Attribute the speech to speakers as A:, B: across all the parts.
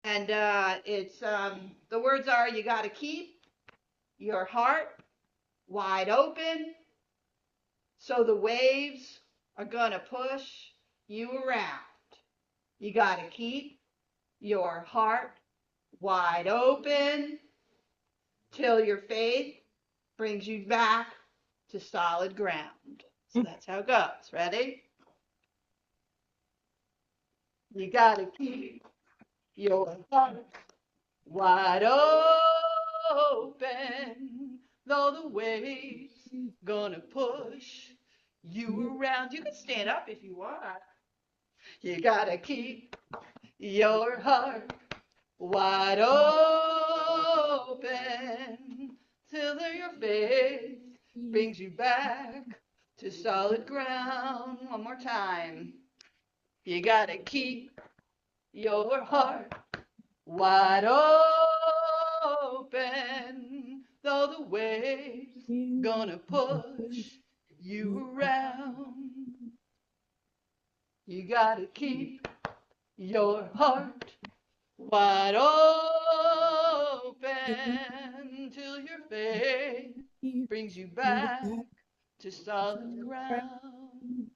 A: And it's the words are you got to keep your heart wide open so the waves are going to push you around. You got to keep your heart wide open till your faith brings you back to solid ground. So that's how it goes. Ready? You got to keep your heart wide open, though the waves gonna push you around. You can stand up if you want. You gotta keep your heart wide open till your faith brings you back to solid ground. One more time. You gotta keep your heart wide open, though the waves gonna push you around. You gotta keep your heart wide open till your faith brings you back to solid ground.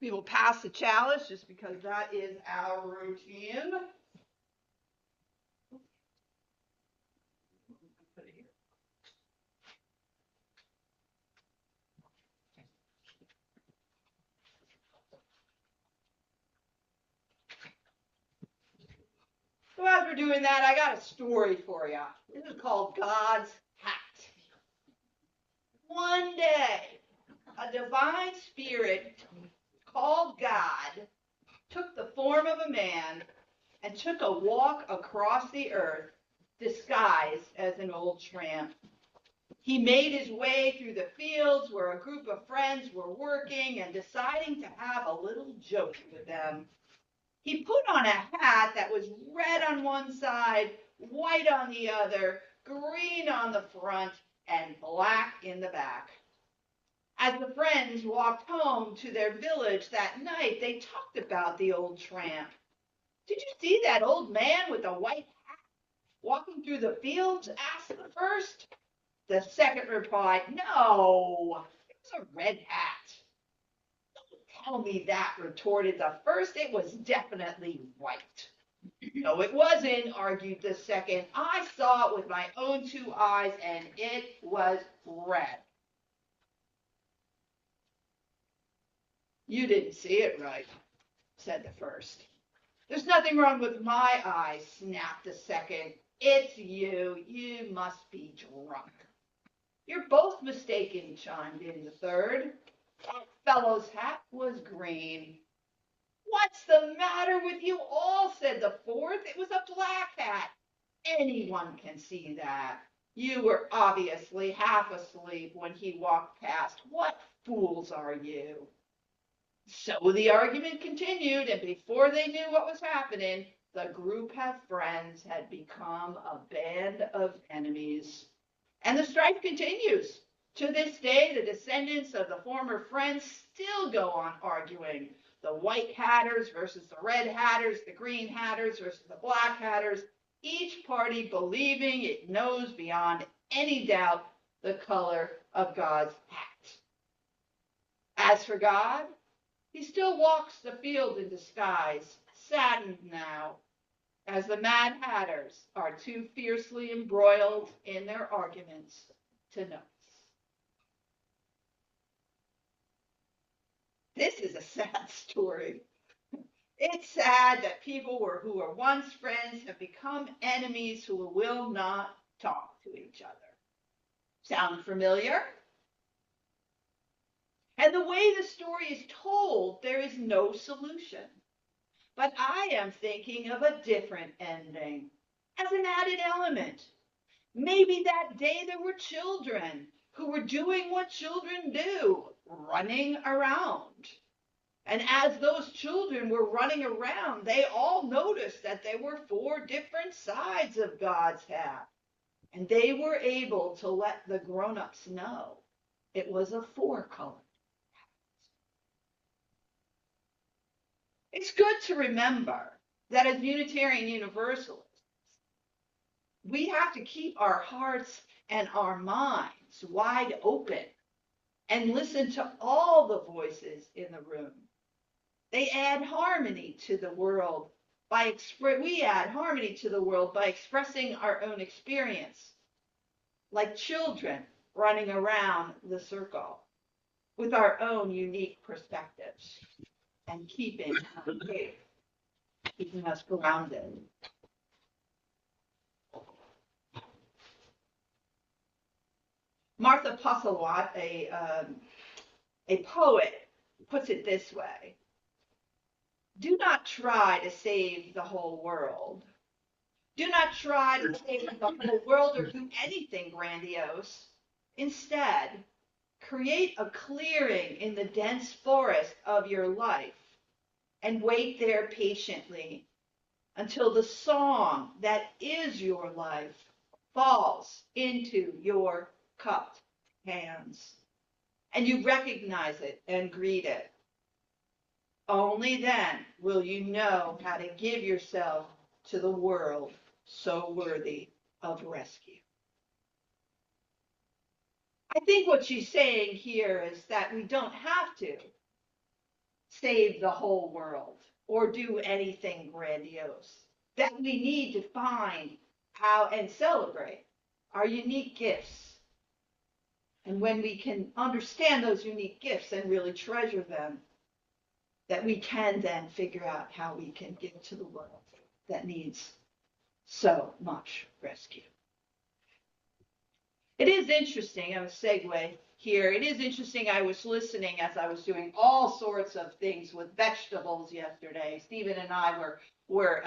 A: We will pass the chalice just because that is our routine. Put it here. So as we're doing that, I got a story for you. This is called God's Hat. One day, a divine spirit called God took the form of a man and took a walk across the earth disguised as an old tramp. He made his way through the fields where a group of friends were working and deciding to have a little joke with them. He put on a hat that was red on one side, white on the other, green on the front, and black in the back. As the friends walked home to their village that night, they talked about the old tramp. Did you see that old man with the white hat walking through the fields? Asked the first. The second replied, no, it was a red hat. Tell me that, retorted the first. It was definitely white. No, it wasn't, argued the second. I saw it with my own two eyes, and it was red. You didn't see it right, said the first. There's nothing wrong with my eyes, snapped the second. It's you. You must be drunk. You're both mistaken, chimed in the third. That fellow's hat was green. What's the matter with you all, said the fourth. It was a black hat. Anyone can see that. You were obviously half asleep when he walked past. What fools are you? So the argument continued, and before they knew what was happening, the group of friends had become a band of enemies. And the strife continues. To this day, the descendants of the former friends still go on arguing. The white hatters versus the red hatters, the green hatters versus the black hatters, each party believing it knows beyond any doubt the color of God's hat. As for God, he still walks the field in disguise, saddened now, as the Mad Hatters are too fiercely embroiled in their arguments to notice. This is a sad story. It's sad that people who were once friends have become enemies who will not talk to each other. Sound familiar? And the way the story is told, there is no solution. But I am thinking of a different ending as an added element. Maybe that day there were children who were doing what children do, running around. And as those children were running around, they all noticed that there were four different sides of God's hat. And they were able to let the grown-ups know it was a four-color. It's good to remember that as Unitarian Universalists, we have to keep our hearts and our minds wide open and listen to all the voices in the room. They add harmony to the world we add harmony to the world by expressing our own experience, like children running around the circle with our own unique perspectives and keeping us grounded. Martha Pasawat, a poet, puts it this way: do not try to save the whole world. Do not try to save the whole world or do anything grandiose. Instead, create a clearing in the dense forest of your life and wait there patiently until the song that is your life falls into your cupped hands and you recognize it and greet it. Only then will you know how to give yourself to the world so worthy of rescue. I think what she's saying here is that we don't have to save the whole world or do anything grandiose, that we need to find how and celebrate our unique gifts. And when we can understand those unique gifts and really treasure them, that we can then figure out how we can give to the world that needs so much rescue. It is interesting, I'm a segue here. It is interesting, I was listening as I was doing all sorts of things with vegetables yesterday. Stephen and I were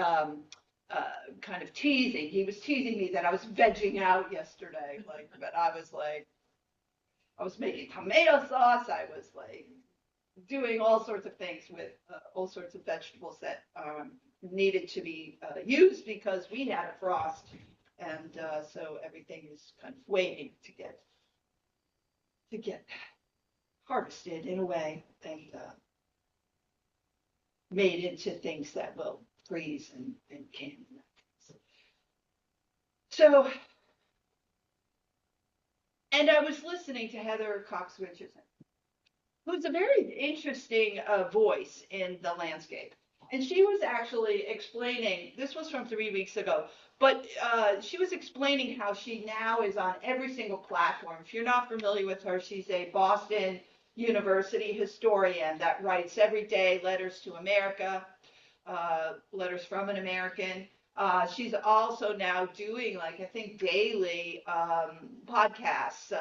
A: kind of teasing. He was teasing me that I was vegging out yesterday, but I was making tomato sauce. I was doing all sorts of things with all sorts of vegetables that needed to be used because we had a frost, and so everything is kind of waiting to get harvested in a way and made into things that will freeze and can. So, and I was listening to Heather Cox Richardson, who's a very interesting voice in the landscape. And she was actually explaining, this was from 3 weeks ago, but she was explaining how she now is on every single platform. If you're not familiar with her, she's a Boston University historian that writes every day letters to America, letters from an American. She's also now doing, I think, daily podcasts,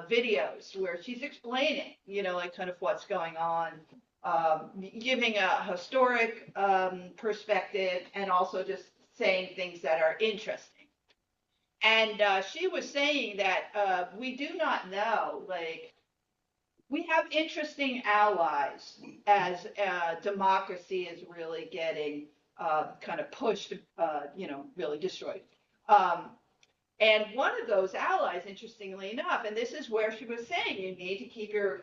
A: videos where she's explaining, kind of what's going on, giving a historic perspective and also just saying things that are interesting. And she was saying that we do not know, we have interesting allies as democracy is really getting kind of pushed, really destroyed. And one of those allies, interestingly enough, and this is where she was saying you need to keep your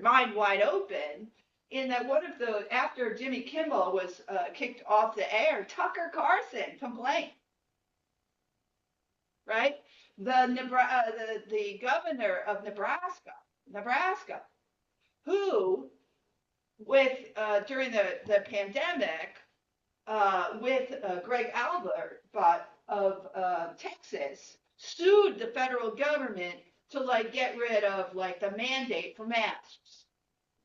A: mind wide open, in that one of the, after Jimmy Kimmel was kicked off the air, Tucker Carlson complained, right? The governor of Nebraska, who during the pandemic, with Greg Albert of Texas, sued the federal government to get rid of the mandate for masks.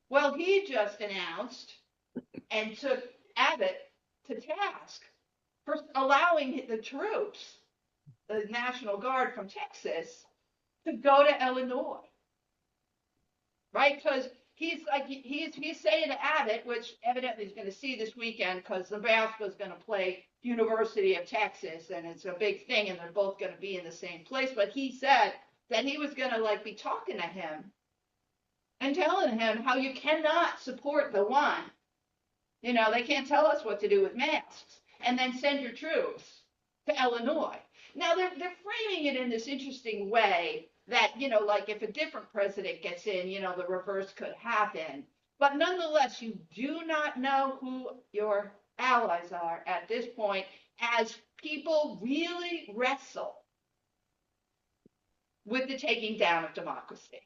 A: Well, he just announced and took Abbott to task for allowing the troops, the National Guard from Texas, to go to Illinois, right? Because he's saying to Abbott, which evidently he's going to see this weekend because Nebraska is going to play University of Texas, and it's a big thing, and they're both going to be in the same place. But he said that he was going to be talking to him and telling him how you cannot support the one. They can't tell us what to do with masks, and then send your troops to Illinois. Now they're framing it in this interesting way that, if a different president gets in, the reverse could happen. But nonetheless, you do not know who your allies are at this point as people really wrestle with the taking down of democracy.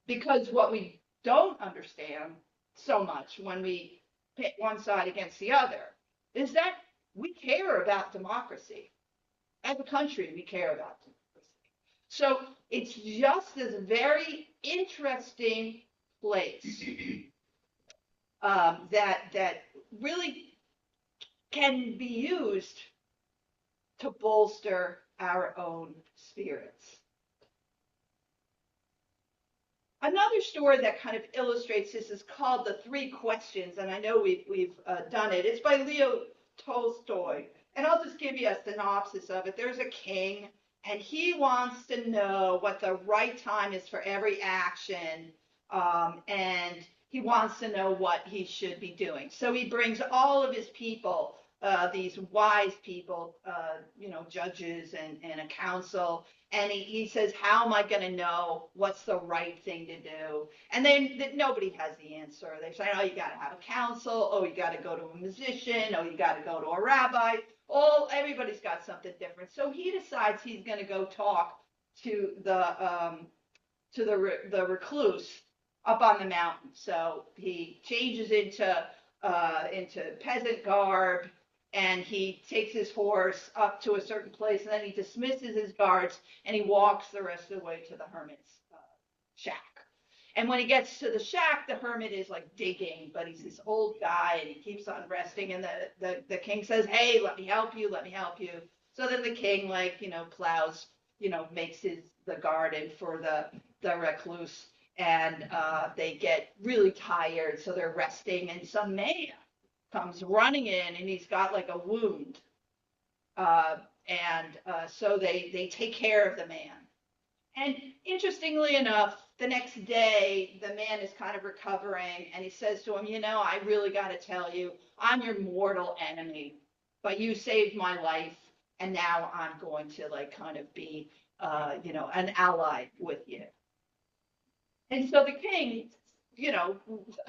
A: Because what we don't understand so much when we pit one side against the other is that we care about democracy. As a country, we care about democracy. So it's just this very interesting place that really can be used to bolster our own spirits. Another story that kind of illustrates this is called The Three Questions, and I know we've done it. It's by Leo Tolstoy, and I'll just give you a synopsis of it. There's a king, and he wants to know what the right time is for every action, and he wants to know what he should be doing. So he brings all of his people, these wise people, judges and a council, and he says, how am I going to know what's the right thing to do? And then nobody has the answer. They say, oh, you got to have a council. Oh, you got to go to a musician. Oh, you got to go to a rabbi. Everybody's got something different. So he decides he's going to go talk to the recluse up on the mountain. So he changes into peasant garb, and he takes his horse up to a certain place, and then he dismisses his guards, and he walks the rest of the way to the hermit's shack. And when he gets to the shack, the hermit is like digging, but he's this old guy, and he keeps on resting, and the king says, hey, let me help you. So then the king, plows, makes the garden for the recluse, and they get really tired, so they're resting, and some man comes running in, and he's got like a wound. So they take care of the man. And interestingly enough, the next day, the man is kind of recovering, and he says to him, I really got to tell you, I'm your mortal enemy, but you saved my life, and now I'm going to kind of be, an ally with you. And so the king,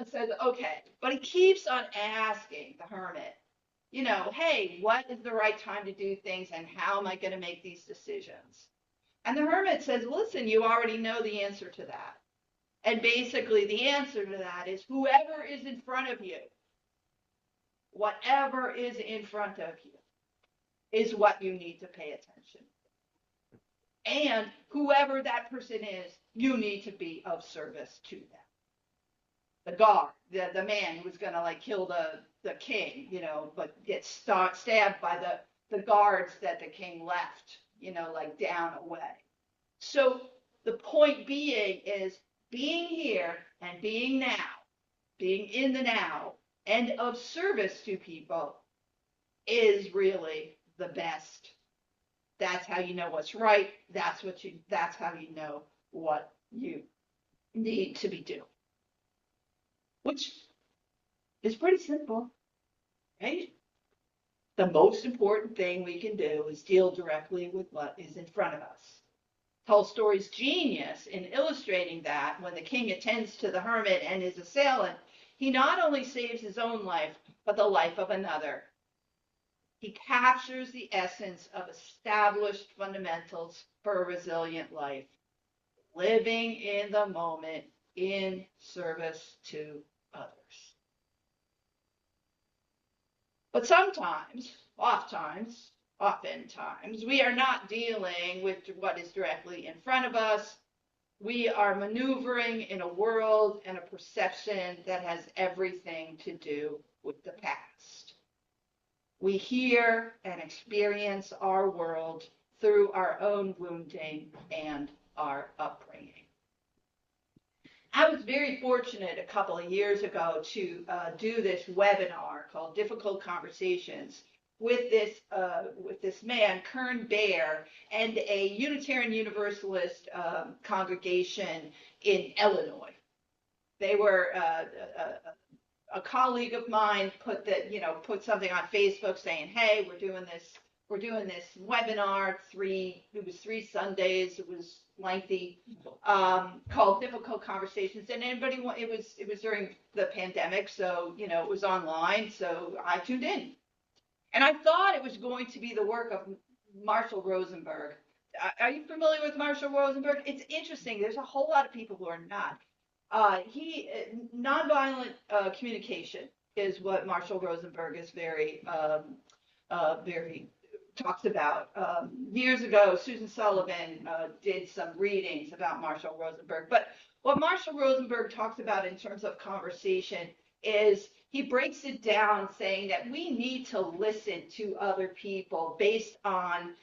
A: says, okay, but he keeps on asking the hermit, hey, what is the right time to do things, and how am I going to make these decisions? And the hermit says, listen, you already know the answer to that. And basically the answer to that is whoever is in front of you, whatever is in front of you, is what you need to pay attention. And whoever that person is, you need to be of service to them. The guard, the man who was going to kill the king, but gets stabbed by the guards that the king left, down away. So the point being is being here and being now, being in the now and of service to people is really the best. That's how you know what's right. That's how you know what you need to be doing. Which is pretty simple, right? The most important thing we can do is deal directly with what is in front of us. Tolstoy's genius in illustrating that when the king attends to the hermit and his assailant, he not only saves his own life, but the life of another. He captures the essence of established fundamentals for a resilient life, living in the moment in service to others. But oftentimes, we are not dealing with what is directly in front of us. We are maneuvering in a world and a perception that has everything to do with the past. We hear and experience our world through our own wounding and our upbringing. I was very fortunate a couple of years ago to do this webinar called Difficult Conversations with this man, Kern Baer, and a Unitarian Universalist congregation in Illinois. They were a colleague of mine put something on Facebook saying, hey, we're doing this we're doing this webinar, it was 3 Sundays, it was lengthy, called Difficult Conversations. And it was during the pandemic, so, it was online, so I tuned in. And I thought it was going to be the work of Marshall Rosenberg. Are you familiar with Marshall Rosenberg? It's interesting. There's a whole lot of people who are not. Nonviolent communication is what Marshall Rosenberg is very talks about. Years ago, Susan Sullivan did some readings about Marshall Rosenberg. But what Marshall Rosenberg talks about in terms of conversation is he breaks it down saying that we need to listen to other people based on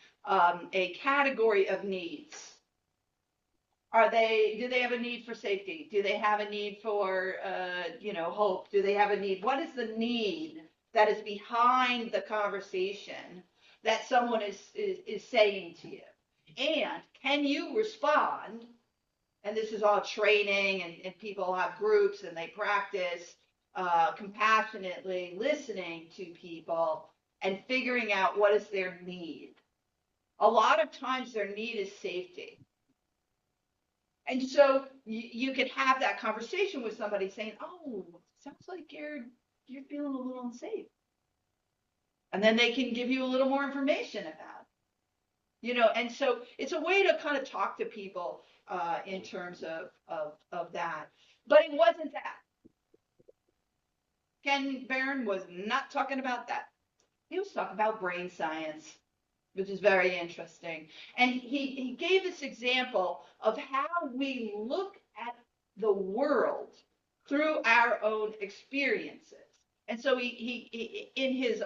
A: a category of needs. Do they have a need for safety? Do they have a need for, hope? Do they have a need? What is the need that is behind the conversation that someone is saying to you? And can you respond? And this is all training, and people have groups and they practice compassionately listening to people and figuring out what is their need. A lot of times their need is safety. And so you could have that conversation with somebody saying, "Oh, sounds like you're feeling a little unsafe." And then they can give you a little more information about it. And so it's a way to kind of talk to people in terms of that. But it wasn't that. Ken Barron was not talking about that. He was talking about brain science, which is very interesting. And he gave this example of how we look at the world through our own experiences. And so he in his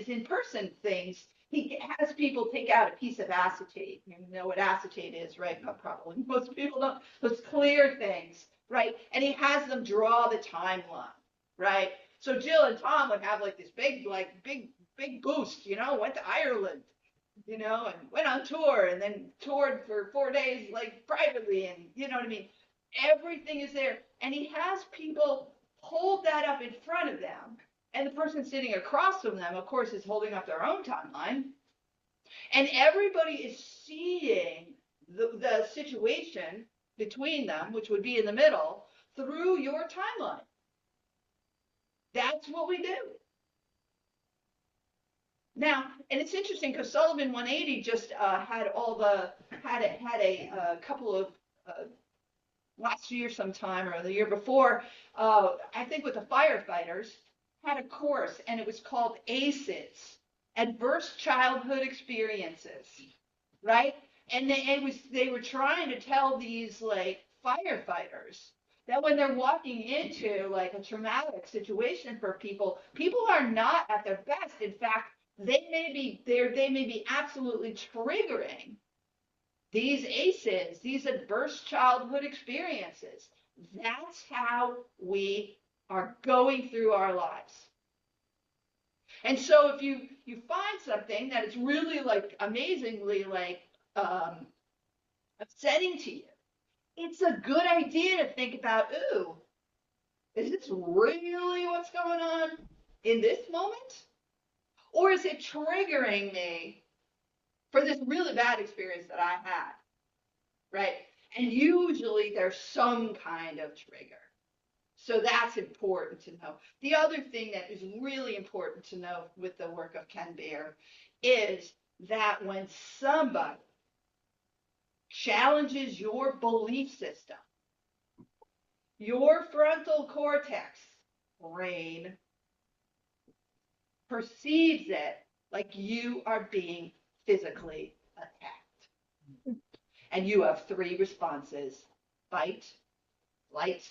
A: in-person things, he has people take out a piece of acetate. You know what acetate is, right? Probably most people don't. Those clear things, right? And he has them draw the timeline, right? So Jill and Tom would have like this big boost, went to Ireland, and went on tour and then toured for 4 days, like privately. And you know what I mean? Everything is there. And he has people hold that up in front of them. And the person sitting across from them, of course, is holding up their own timeline. And everybody is seeing the situation between them, which would be in the middle, through your timeline. That's what we do. Now, and it's interesting because Sullivan 180 just had a couple of last year sometime or the year before, I think with the firefighters, had a course, and it was called ACEs, Adverse Childhood Experiences, right? And they were trying to tell these like firefighters that when they're walking into like a traumatic situation for people are not at their best. In fact, they may be absolutely triggering these ACEs, these adverse childhood experiences. That's how we are going through our lives. And so if you find something that is really like amazingly like upsetting to you, it's a good idea to think about, ooh, is this really what's going on in this moment? Or is it triggering me for this really bad experience that I had, right? And usually there's some kind of trigger. So that's important to know. The other thing that is really important to know with the work of Ken Bear is that when somebody challenges your belief system, your frontal cortex brain perceives it like you are being physically attacked. And you have 3 responses: fight, flight,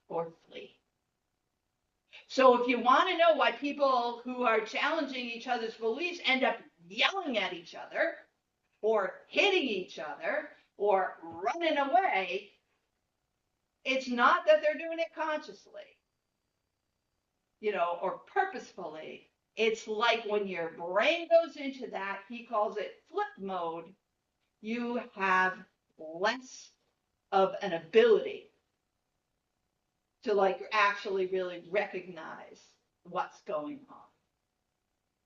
A: or flee. So if you want to know why people who are challenging each other's beliefs end up yelling at each other or hitting each other or running away, it's not that they're doing it consciously, or purposefully. It's like when your brain goes into that, he calls it flip mode, you have less of an ability to like actually really recognize what's going on.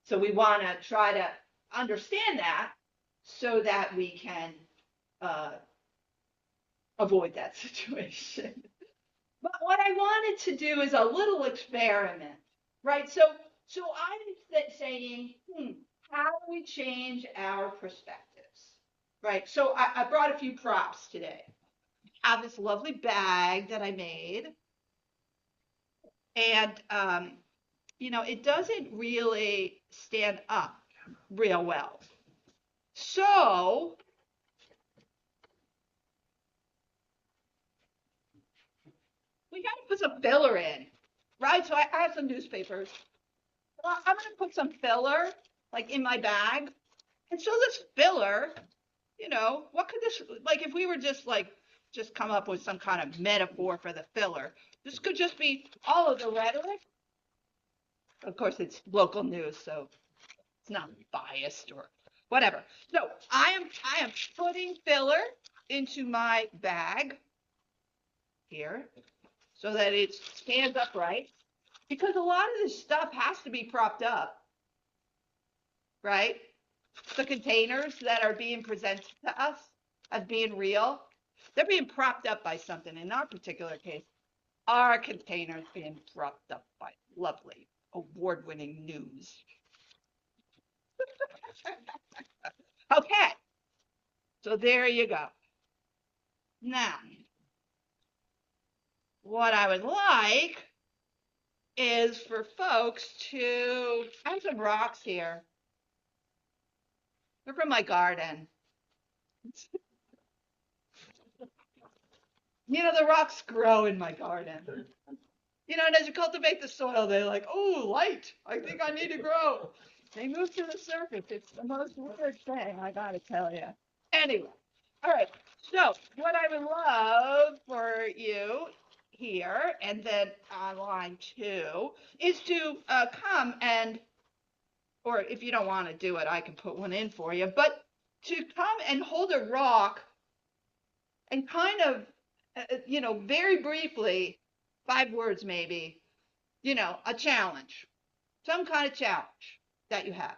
A: So we want to try to understand that so that we can avoid that situation. But what I wanted to do is a little experiment, right? So I'm saying, how do we change our perspectives, right? So I brought a few props today. I have this lovely bag that I made, and it doesn't really stand up real well. So we got to put some filler in, right? So I have some newspapers. Well, I'm going to put some filler like in my bag. And so this filler, what could this, like if we were just come up with some kind of metaphor for the filler, this could just be all of the rhetoric. Of course, it's local news, so it's not biased or whatever. So I am putting filler into my bag here so that it stands upright, because a lot of this stuff has to be propped up, right? The containers that are being presented to us as being real, they're being propped up by something. In our particular case, our containers being propped up by lovely, award-winning news. Okay, so there you go. Now, what I would like is for folks to, I have some rocks here. They're from my garden. The rocks grow in my garden. And as you cultivate the soil, they're like, oh, light. I think I need to grow. They move to the surface. It's the most weird thing, I gotta tell you. Anyway, all right. So what I would love for you here and then online too is to come and, or if you don't want to do it, I can put one in for you, but to come and hold a rock and kind of, very briefly, 5 words maybe, a challenge, some kind of challenge that you have.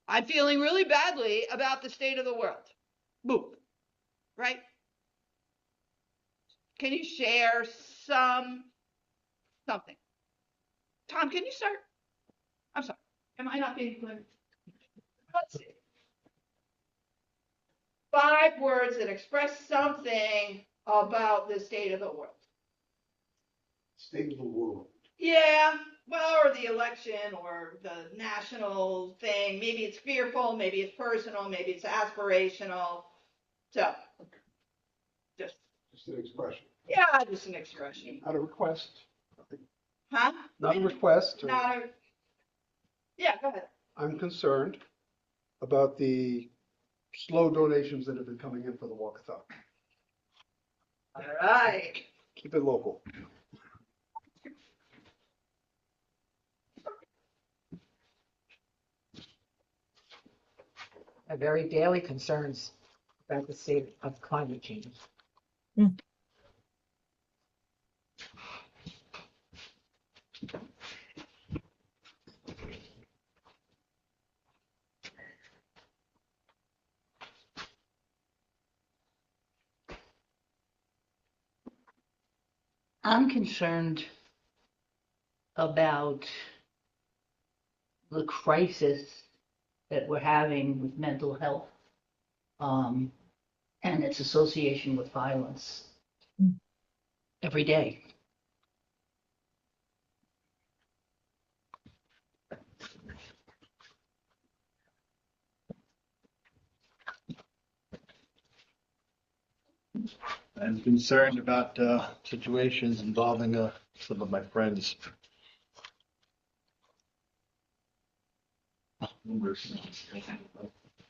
A: I'm feeling really badly about the state of the world. Boom. Right? Can you share something? Tom, can you start? I'm sorry. Am I not being clear? Let's see. 5 words that express something about the state of the world.
B: State of the world.
A: Yeah, well, or the election or the national thing. Maybe it's fearful, maybe it's personal, maybe it's aspirational. So, just
B: an expression.
A: Yeah, just an expression.
B: Not a request.
A: Huh?
B: Not a request.
A: Not a. Yeah, go ahead.
B: I'm concerned about the slow donations that have been coming in for the walkathon.
A: All right.
B: Keep it local.
C: Are very daily concerns about the state of climate change.
D: I'm concerned about the crisis that we're having with mental health and its association with violence every day.
E: I'm concerned about situations involving some of my friends.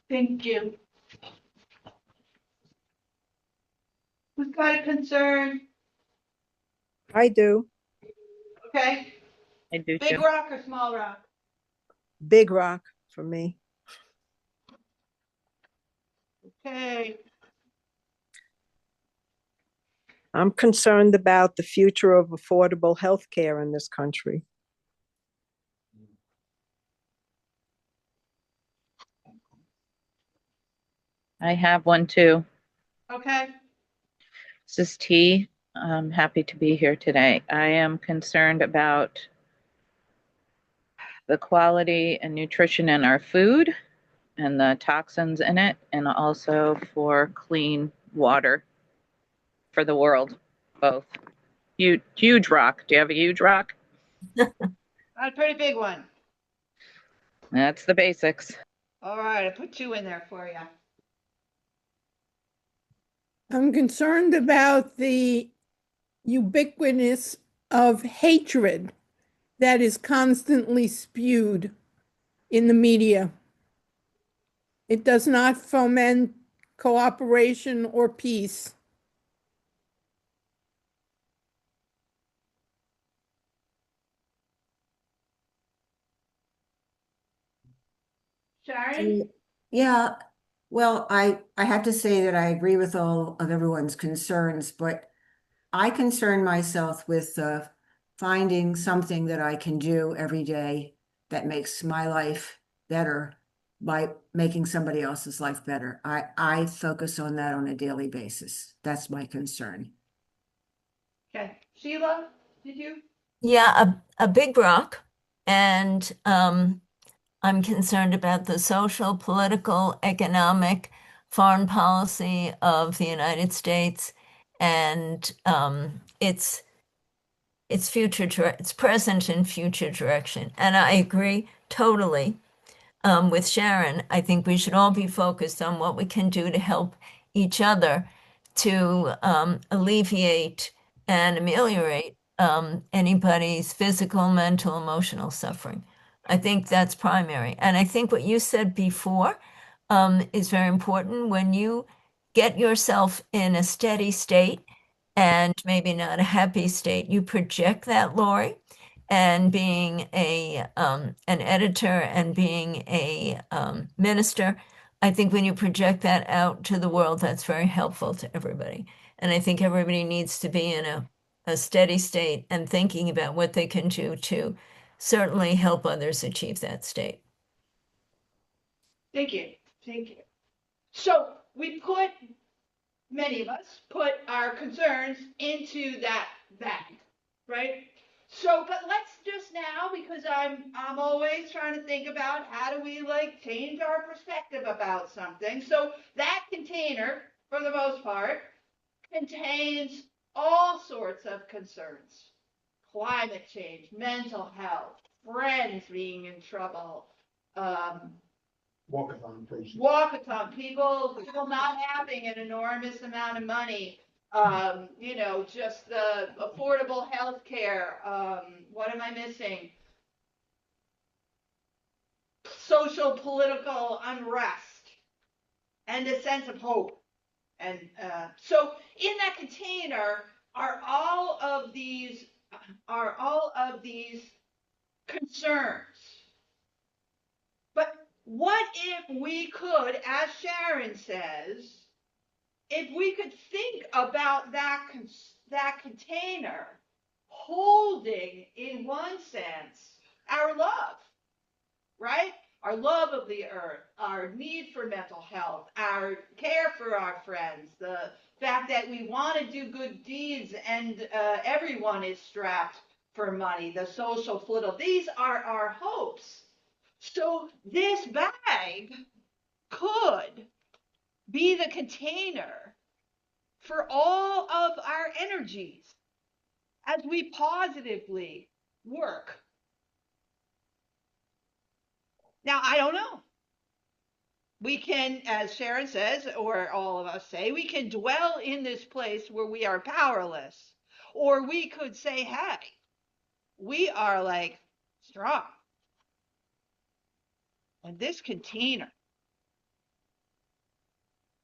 A: Thank you. Who's got a concern?
F: I do.
A: Okay.
F: I do
A: Big
F: too.
A: rock or small rock?
F: Big rock for me.
A: Okay.
F: I'm concerned about the future of affordable health care in this country.
G: I have one too.
A: Okay.
G: This is T. I'm happy to be here today. I am concerned about the quality and nutrition in our food and the toxins in it, and also for clean water for the world, both. Huge, huge rock. Do you have a huge rock?
A: A pretty big one.
G: That's the basics.
A: All right, I put two in there for you.
H: I'm concerned about the ubiquitous of hatred that is constantly spewed in the media. It does not foment cooperation or peace.
A: Sharon?
I: Yeah, well, I have to say that I agree with all of everyone's concerns, but I concern myself with finding something that I can do every day that makes my life better by making somebody else's life better. I focus on that on a daily basis. That's my concern.
A: Okay. Sheila, did you?
J: Yeah, a big rock. And I'm concerned about the social, political, economic, foreign policy of the United States and its its present and future direction. And I agree totally with Sharon. I think we should all be focused on what we can do to help each other to alleviate and ameliorate anybody's physical, mental, emotional suffering. I think that's primary. And I think what you said before is very important. When you get yourself in a steady state and maybe not a happy state, you project that, Laurie, and being an editor and being a minister, I think when you project that out to the world, that's very helpful to everybody. And I think everybody needs to be in a steady state and thinking about what they can do to certainly help others achieve that state.
A: Thank you. Thank you. So we put, many of us put our concerns into that bag, right? So, but let's just now, because I'm always trying to think about how do we like change our perspective about something. So that container, for the most part, contains all sorts of concerns. Climate change, mental health, friends being in trouble, um,
B: Walkathon person.
A: walkathon, people not having an enormous amount of money, just the affordable health care. What am I missing? Social political unrest and a sense of hope. And so in that container are all of these concerns. But what if we could, as Sharon says, if we could think about that container holding, in one sense, our love, right? Our love of the earth, our need for mental health, our care for our friends, the fact that we want to do good deeds and everyone is strapped for money, the social political. These are our hopes. So this bag could be the container for all of our energies as we positively work. Now, I don't know. We can, as Sharon says, or all of us say, we can dwell in this place where we are powerless. Or we could say, hey, we are like strong. And this container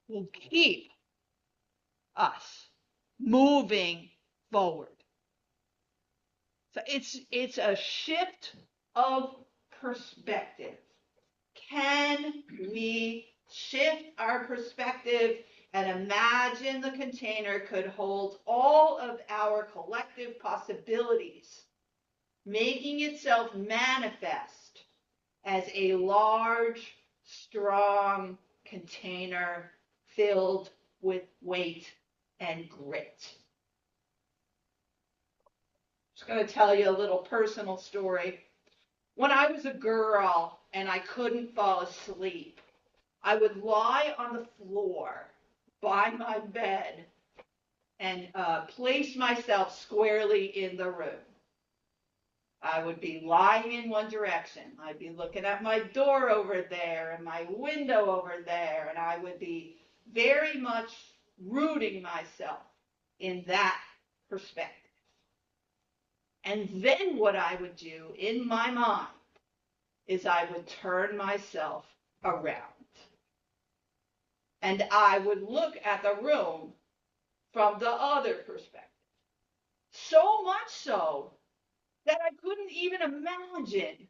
A: will keep us moving forward. So it's a shift of perspective. Can we shift our perspective and imagine the container could hold all of our collective possibilities, making itself manifest as a large, strong container filled with weight and grit. Just going to tell you a little personal story. When I was a girl and I couldn't fall asleep, I would lie on the floor by my bed and place myself squarely in the room. I would be lying in one direction. I'd be looking at my door over there and my window over there, and I would be very much rooting myself in that perspective. And then what I would do in my mind is I would turn myself around. And I would look at the room from the other perspective. So much so that I couldn't even imagine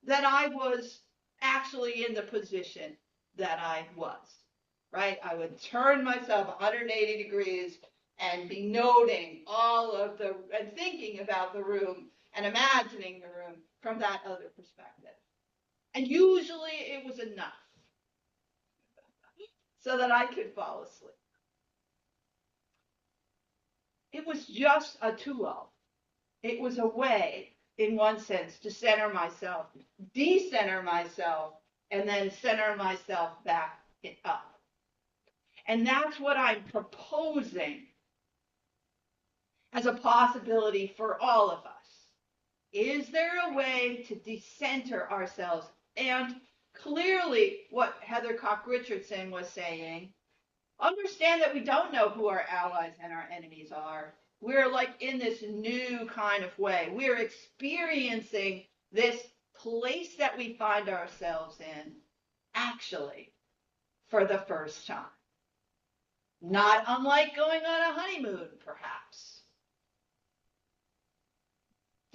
A: that I was actually in the position that I was, right? I would turn myself 180 degrees and be noting and thinking about the room and imagining the room from that other perspective. And usually it was enough so that I could fall asleep. It was just a tool. It was a way, in one sense, to center myself, decenter myself, and then center myself back up. And that's what I'm proposing as a possibility for all of us. Is there a way to decenter ourselves? And clearly, what Heather Cock-Richardson was saying, understand that we don't know who our allies and our enemies are. We're like in this new kind of way. We're experiencing this place that we find ourselves in, actually, for the first time. Not unlike going on a honeymoon, perhaps.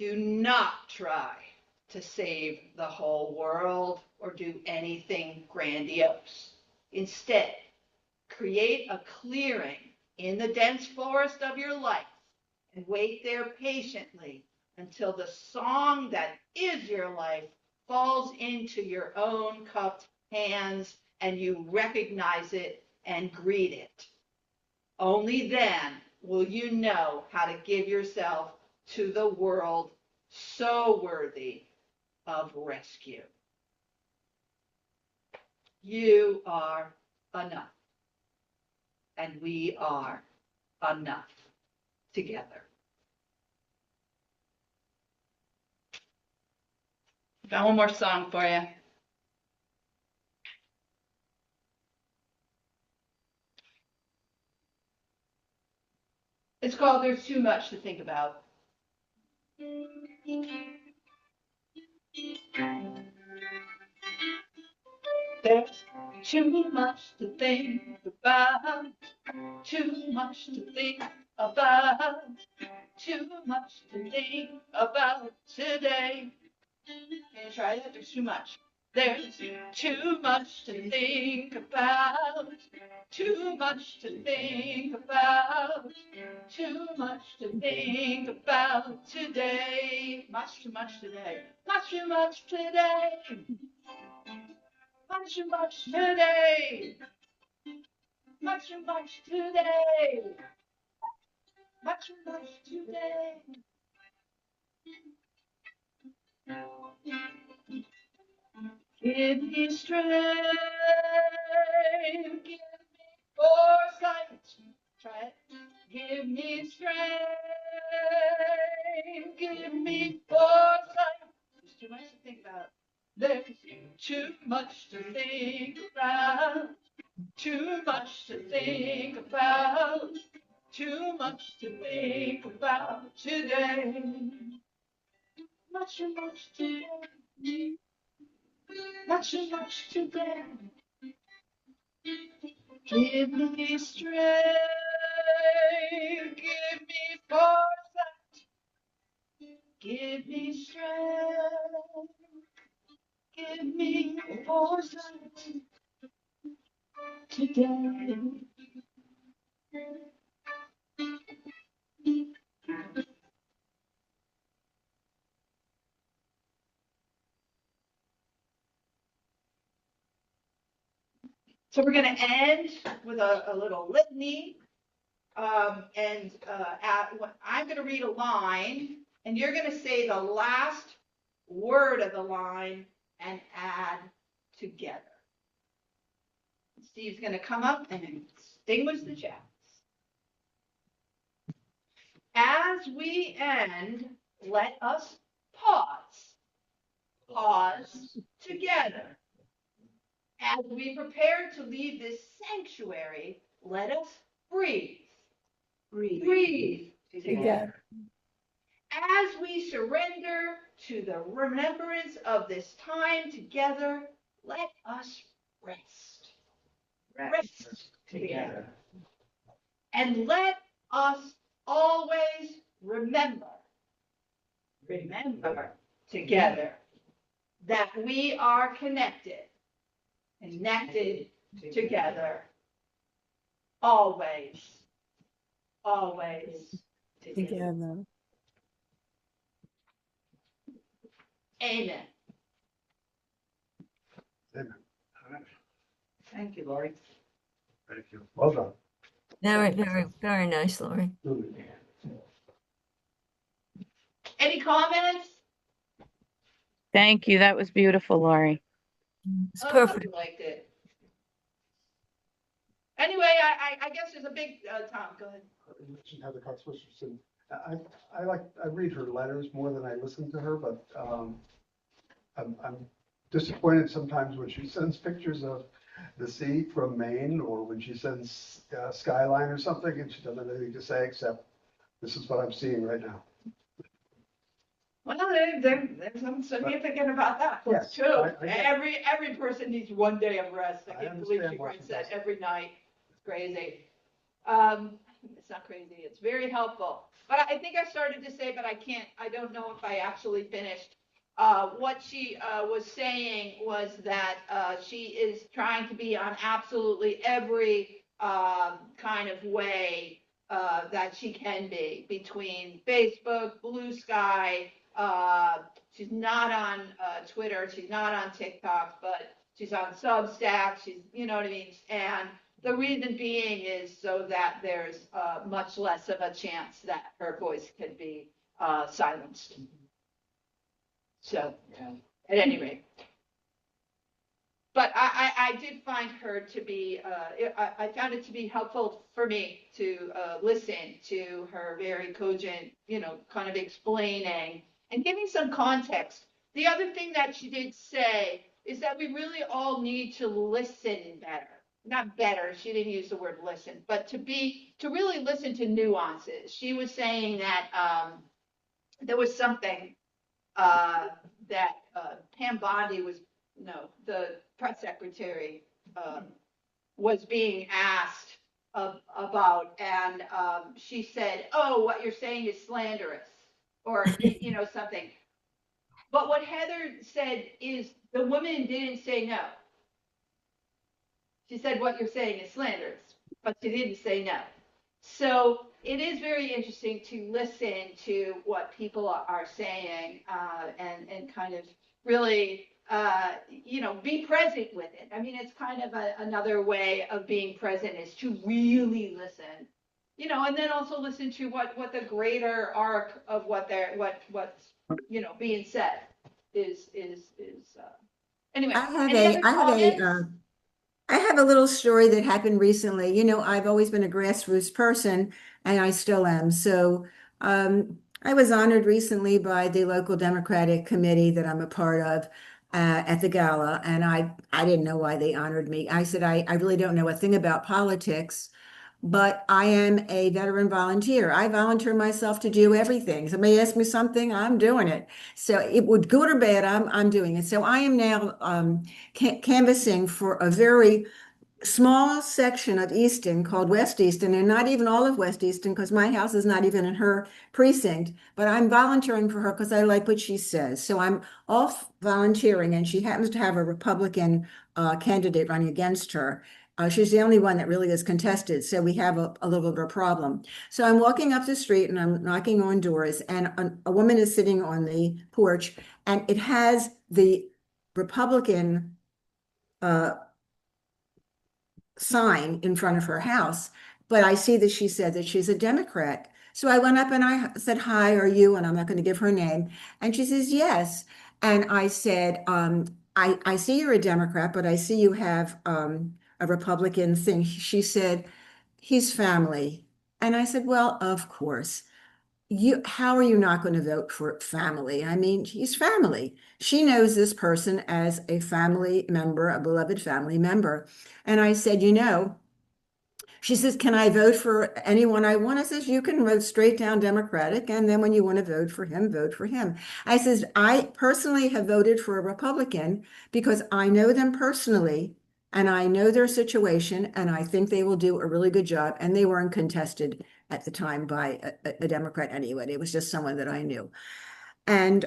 A: Do not try to save the whole world or do anything grandiose. Instead, create a clearing in the dense forest of your life and wait there patiently until the song that is your life falls into your own cupped hands and you recognize it and greet it. Only then will you know how to give yourself to the world so worthy of rescue. You are enough. And we are enough together. Got one more song for you. It's called There's Too Much to Think About. There's too much to think about, too much to think about, too much to think about today. Can you try it? There's too much. There's too much to think about, too much to think about, too much to think about today. Much too much today. Much too much today. Much too much today. Much too much today. Much too much today. Give me strength. Give me foresight. Try it. Give me strength. Give me foresight. There's too much to think about. There's too much to think about. Too much to think about. Too much to think about today. Much too much today. Much too much today. Give me strength. Give me foresight. Give me strength. Give me foresight today. So we're going to end with a little litany. I'm going to read a line, and you're going to say the last word of the line and add together. Steve's going to come up and extinguish the chat. As we end, let us pause. Pause together. As we prepare to leave this sanctuary, let us breathe. Breathe together. As we surrender to the remembrance of this time together, let us rest. Rest together. And let us always remember together that we are connected together, always together.
F: Together.
A: Amen.
B: Amen. All right.
C: Thank you, Laurie.
B: Thank you. Well done.
J: Very, very, very nice, Laurie.
A: Any comments?
G: Thank you. That was beautiful, Laurie.
J: It's
A: Oh,
J: perfect.
A: I liked it. Anyway, I guess there's a big, Tom, go ahead.
B: Heather Cox Richardson. I read her letters more than I listen to her, but I'm disappointed sometimes when she sends pictures of the sea from Maine, or when she sends skyline or something, and she doesn't have anything to say except this is what I'm seeing right now.
A: Well, there's something significant about that.
B: Yes,
A: Too.
B: I get it.
A: Every person needs one day of rest. I
B: I
A: can't believe she
B: understand why
A: writes
B: she
A: that
B: does.
A: every night. It's crazy. It's not crazy. It's very helpful. But I think I started to say, but I don't know if I actually finished. What she was saying was that she is trying to be on absolutely every kind of way that she can be, between Facebook, Blue Sky. She's not on Twitter. She's not on TikTok, but she's on Substack. She's, you know what I mean? And the reason being is so that there's much less of a chance that her voice can be silenced. So, at any rate. But I did find her to be, I found it to be helpful for me to listen to her very cogent, kind of explaining and giving some context. The other thing that she did say is that we really all need to listen better. Not better, she didn't use the word listen, but to really listen to nuances. She was saying that there was something that Pam Bondi the press secretary was being asked about, and she said, "Oh, what you're saying is slanderous," or something. But what Heather said is the woman didn't say no. She said, "What you're saying is slanderous," but she didn't say no. So it is very interesting to listen to what people are saying and kind of really, be present with it. I mean, it's kind of another way of being present is to really listen, and then also listen to what the greater arc of what's being said is. Anyway, any other comments?
I: I have a little story that happened recently. I've always been a grassroots person, and I still am. So I was honored recently by the local Democratic committee that I'm a part of at the gala, and I didn't know why they honored me. I said, I really don't know a thing about politics, but I am a veteran volunteer. I volunteer myself to do everything. Somebody asks me something, I'm doing it. So it would good or bad, I'm doing it. So I am now canvassing for a very small section of Easton called West Easton, and not even all of West Easton because my house is not even in her precinct, but I'm volunteering for her because I like what she says. So I'm off volunteering, and she happens to have a Republican candidate running against her. She's the only one that really is contested, so we have a little bit of a problem. So I'm walking up the street and I'm knocking on doors, and a woman is sitting on the porch, and it has the Republican sign in front of her house, but I see that she said that she's a Democrat. So I went up and I said, "Hi, are you?" And I'm not going to give her name. And she says, "Yes." And I said, I see you're a Democrat, but I see you have a Republican thing." She said, "He's family." And I said, "Well, of course. How are you not going to vote for family? I mean, he's family." She knows this person as a family member, a beloved family member. And I said, she says, "Can I vote for anyone I want?" I says, "You can vote straight down Democratic. And then when you want to vote for him, vote for him." I says, "I personally have voted for a Republican because I know them personally and I know their situation and I think they will do a really good job." And they weren't contested at the time by a Democrat anyway. It was just someone that I knew. And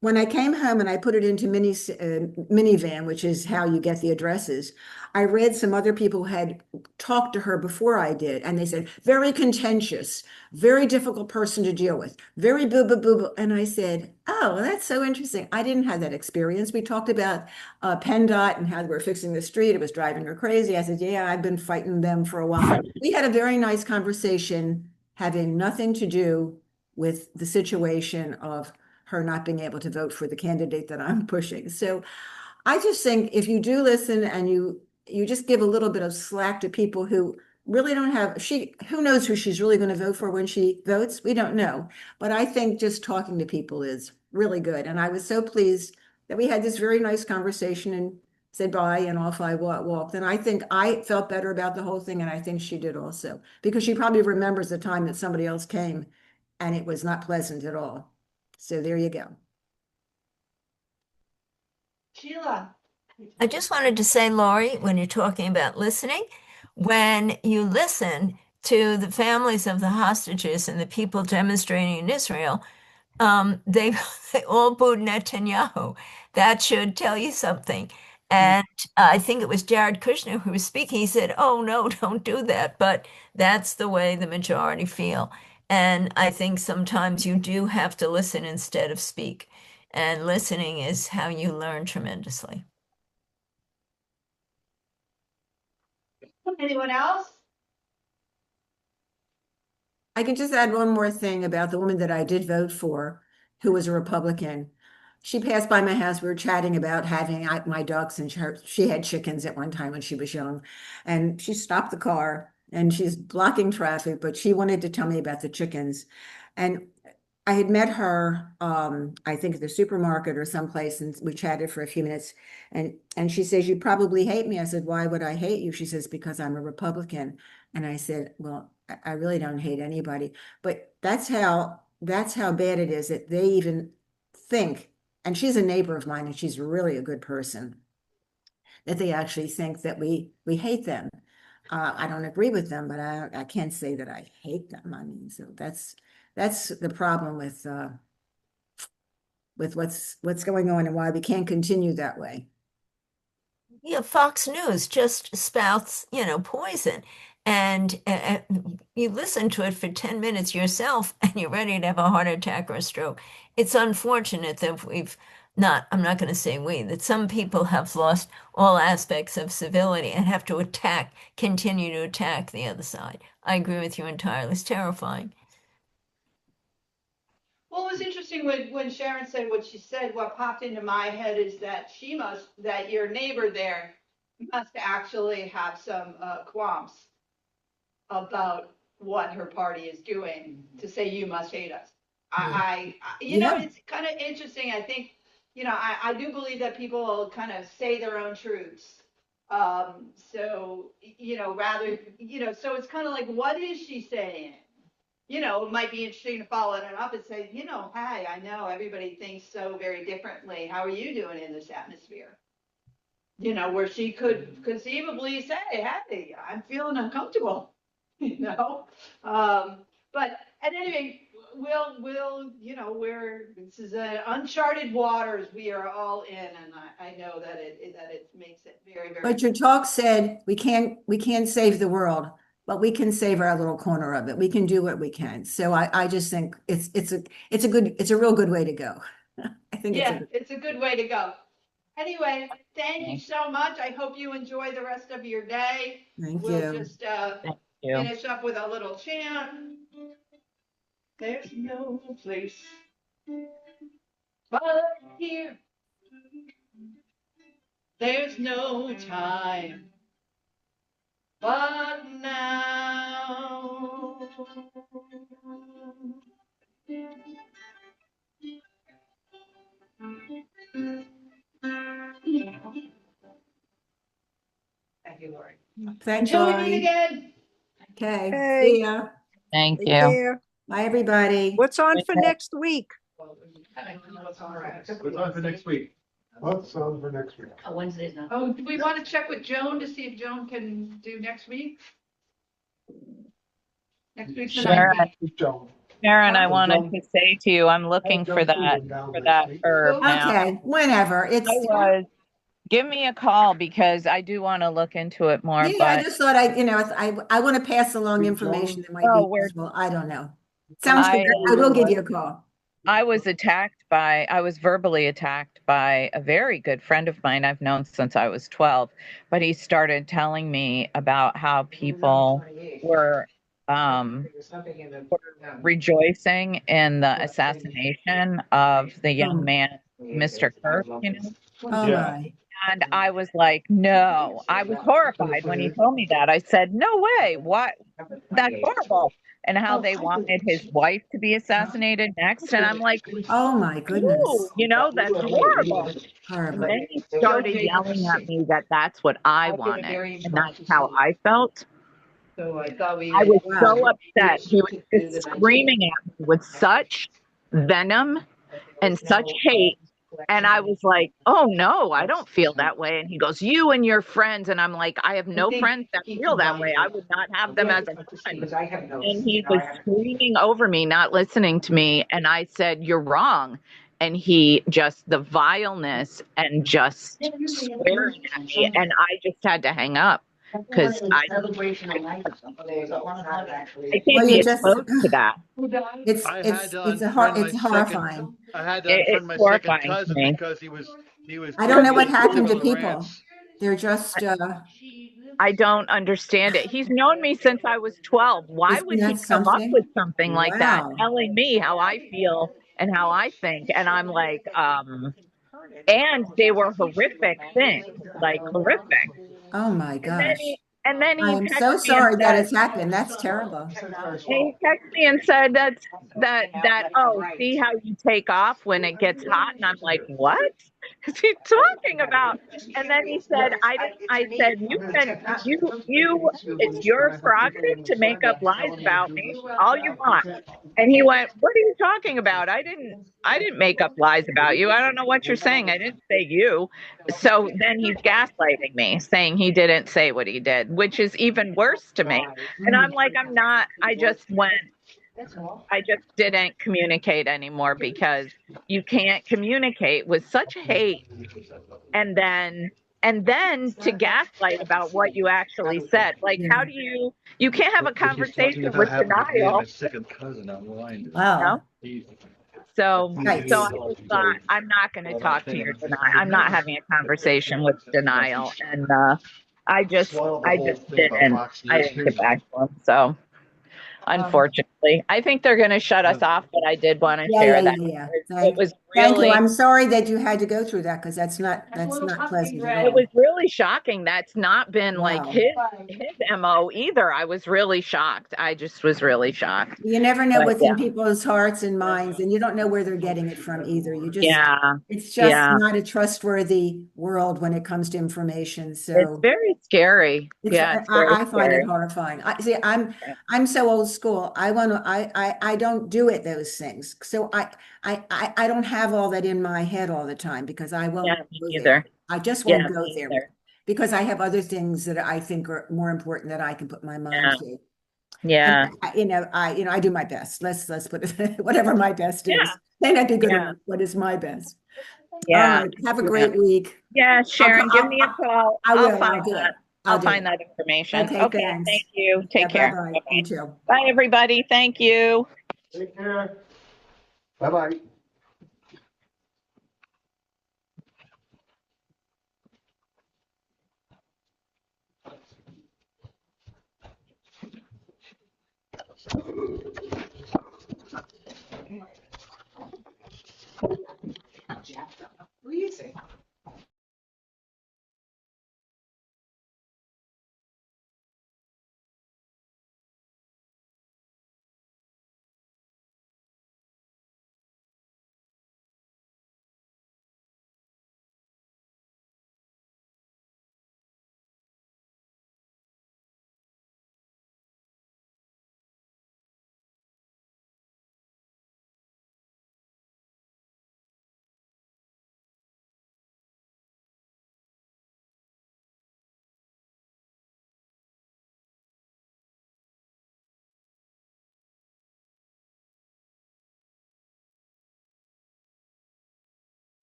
I: when I came home and I put it into minivan, which is how you get the addresses, I read some other people had talked to her before I did, and they said, "Very contentious, very difficult person to deal with, very boo boo boo boo." And I said, "Oh, well, that's so interesting. I didn't have that experience." We talked about PennDOT and how we're fixing the street. It was driving her crazy. I said, "Yeah, I've been fighting them for a while." We had a very nice conversation having nothing to do with the situation of her not being able to vote for the candidate that I'm pushing. So I just think if you do listen and you just give a little bit of slack to people who really don't have, who knows who she's really going to vote for when she votes? We don't know. But I think just talking to people is really good. And I was so pleased that we had this very nice conversation and said bye and off I walked. And I think I felt better about the whole thing. And I think she did also, because she probably remembers the time that somebody else came and it was not pleasant at all. So there you go.
A: Sheila.
J: I just wanted to say, Laurie, when you're talking about listening, when you listen to the families of the hostages and the people demonstrating in Israel, they they all booed Netanyahu. That should tell you something. And I think it was Jared Kushner who was speaking. He said, "Oh no, don't do that." But that's the way the majority feel. And I think sometimes you do have to listen instead of speak. And listening is how you learn tremendously.
A: Anyone else?
I: I can just add one more thing about the woman that I did vote for, who was a Republican. She passed by my house. We were chatting about having my ducks, and she had chickens at one time when she was young. And she stopped the car and she's blocking traffic, but she wanted to tell me about the chickens. And I had met her, I think at the supermarket or someplace, and we chatted for a few minutes. And she says, "You probably hate me." I said, "Why would I hate you?" She says, "Because I'm a Republican." And I said, "Well, I really don't hate anybody." But that's how bad it is that they even think, and she's a neighbor of mine and she's really a good person, that they actually think that we hate them. I don't agree with them, but I can't say that I hate them. I mean, so that's the problem with what's going on and why we can't continue that way.
J: Yeah, Fox News just spouts, poison. And you listen to it for 10 minutes yourself and you're ready to have a heart attack or a stroke. It's unfortunate that I'm not going to say we, that some people have lost all aspects of civility and have to continue to attack the other side. I agree with you entirely. It's terrifying.
A: Well, it was interesting when Sharon said what she said. What popped into my head is that that your neighbor there must actually have some qualms about what her party is doing to say you must hate us.
I: Yeah.
A: It's kind of interesting. I think, I do believe that people kind of say their own truths. So, rather, so it's kind of like, what is she saying? It might be interesting to follow it up and say, hey, I know everybody thinks so very differently. How are you doing in this atmosphere? Where she could conceivably say, hey, I'm feeling uncomfortable, you know? But at any rate, this is uncharted waters we are all in. And I know that it makes it very, very.
I: But your talk said we can't save the world, but we can save our little corner of it. We can do what we can. So I just think it's a real good way to go. I think it's a
A: Yeah,
I: good.
A: it's a good way to go. Anyway, thank you so much. I hope you enjoy the rest of your day.
I: Thank
A: We'll
I: you.
A: just
G: Thank you.
A: finish up with a little chant. There's no place but here. There's no time but now. Thank you, Lori.
I: Thanks,
A: Until we meet
I: Laurie.
A: again.
I: Okay,
F: Hey,
I: see ya.
G: Thank
F: take
G: you.
F: care.
I: Bye, everybody.
F: What's on for next week?
E: What's on for next week?
B: What's on for next week?
D: Oh, Wednesday's not.
A: Oh, do we want to check with Joan to see if Joan can do next week? Next week's the
G: Sharon.
A: 19th.
B: Joan.
G: Sharon, I
B: Huh?
G: wanted to say to you, I'm looking for that herb now.
I: Okay, whenever.
G: Give me a call because I do want to look into it more,
I: Yeah, I
G: but
I: just thought I want to pass along information that might
G: Oh,
I: be
G: we're-
I: useful. I don't know. Sounds good.
G: I-
I: I will give you a call.
G: I was verbally attacked by a very good friend of mine I've known since I was 12, but he started telling me about how people were rejoicing in the assassination of the young man, Mr. Kirk, you know?
I: Oh,
E: Yeah.
I: my.
G: And I was like, no, I was horrified when he told me that. I said, no way, what? That's horrible. And how they wanted his wife to be assassinated next. And I'm like,
I: Oh, my goodness.
G: ooh, you know, that's horrible. And
I: Horrible.
G: then he started yelling at me that that's what I wanted. And that's how I felt.
D: So I thought we.
G: I was so
I: Wow.
G: upset. He was just screaming at me with such venom and such hate. And I was like, oh no, I don't feel that way. And he goes, you and your friends. And I'm like, I have no friends that feel that way. I would not have them as a friend. And he was screaming over me, not listening to me. And I said, you're wrong. And he just, the vileness and just swearing at me. And I just had to hang up because I can't
I: Well,
G: be
I: you just,
G: exposed to that.
I: it's,
E: I
I: it's,
E: had to
I: it's
E: unfriend my
I: it's horrifying.
E: I had to
G: It's
E: unfriend my second
G: horrifying to
E: cousin
G: me.
E: because he was
I: I don't know what
E: taking
I: happened to
E: similar
I: people.
E: rants.
I: They're just,
G: I don't understand it. He's known me since I was 12. Why
I: isn't
G: would
I: that
G: he come up
I: something?
G: with something like that,
I: Wow.
G: telling me how I feel and how I think? And I'm like, and they were horrific things, like horrific.
I: Oh, my gosh.
G: And then
I: I
G: he
I: am
G: texted
I: so
G: me and
I: sorry that
G: said,
I: it's happened. That's terrible.
G: he texted me and said oh, see how you take off when it gets hot? And I'm like, what is he talking about? And then he said, I said, it's your prerogative to make up lies about me all you want. And he went, what are you talking about? I didn't make up lies about you. I don't know what you're saying. I didn't say you. So then he's gaslighting me, saying he didn't say what he did, which is even worse to me. And I'm like, I just didn't communicate anymore because you can't communicate with such hate and then to gaslight about what you actually said. Like,
I: Yeah.
G: how do you can't have a
E: Which he's talking
G: conversation
E: about
G: with
E: happened to me and
G: denial,
E: my second cousin online.
I: Wow.
G: So,
I: Yikes.
G: so I just thought, I'm not going to talk to your denial. I'm not having a conversation with denial. And I just didn't get back to him. So, unfortunately, I think they're going to shut us off, but I did want to
I: Yeah,
G: share
I: yeah,
G: that.
I: yeah, yeah.
G: It was
I: Thank you.
G: really,
I: I'm sorry that you had to go through that because that's not pleasant at
G: it
I: all.
G: was really shocking. That's not been like
I: Wow.
G: his MO either. I was really shocked. I just was really shocked.
I: You never know
G: But
I: what's
G: yeah.
I: in people's hearts and minds, and you don't know where they're getting it from either.
G: Yeah.
I: It's just
G: Yeah.
I: not a trustworthy world when it comes to information.
G: It's
I: So
G: very scary.
I: it's,
G: Yeah, it's very
I: I find
G: scary.
I: it horrifying. I'm so old school. I don't do it, those things. So I don't have all that in my head all the time because I won't
G: Yeah, me
I: go
G: neither.
I: there. I just
G: Yeah,
I: won't go
G: me
I: there
G: neither.
I: because I have other things that I think are more important that I can put my mind
G: Yeah.
I: to.
G: Yeah.
I: And I do my best. Let's put it whatever my best
G: Yeah.
I: is. May not be good
G: Yeah.
I: enough. What is my best?
G: Yeah.
I: All right. Have a
G: Yeah.
I: great week.
G: Yeah, Sharon, give me a call.
I: I will.
G: I'll find
I: I'll do
G: that.
I: it. I'll do
G: find
I: it.
G: that information.
I: Okay,
G: Okay,
I: thanks.
G: thank you.
I: Yeah,
G: Take care.
I: bye-bye.
G: Bye-bye.
I: You too.
G: Bye, everybody. Thank you.
B: Take care. Bye-bye.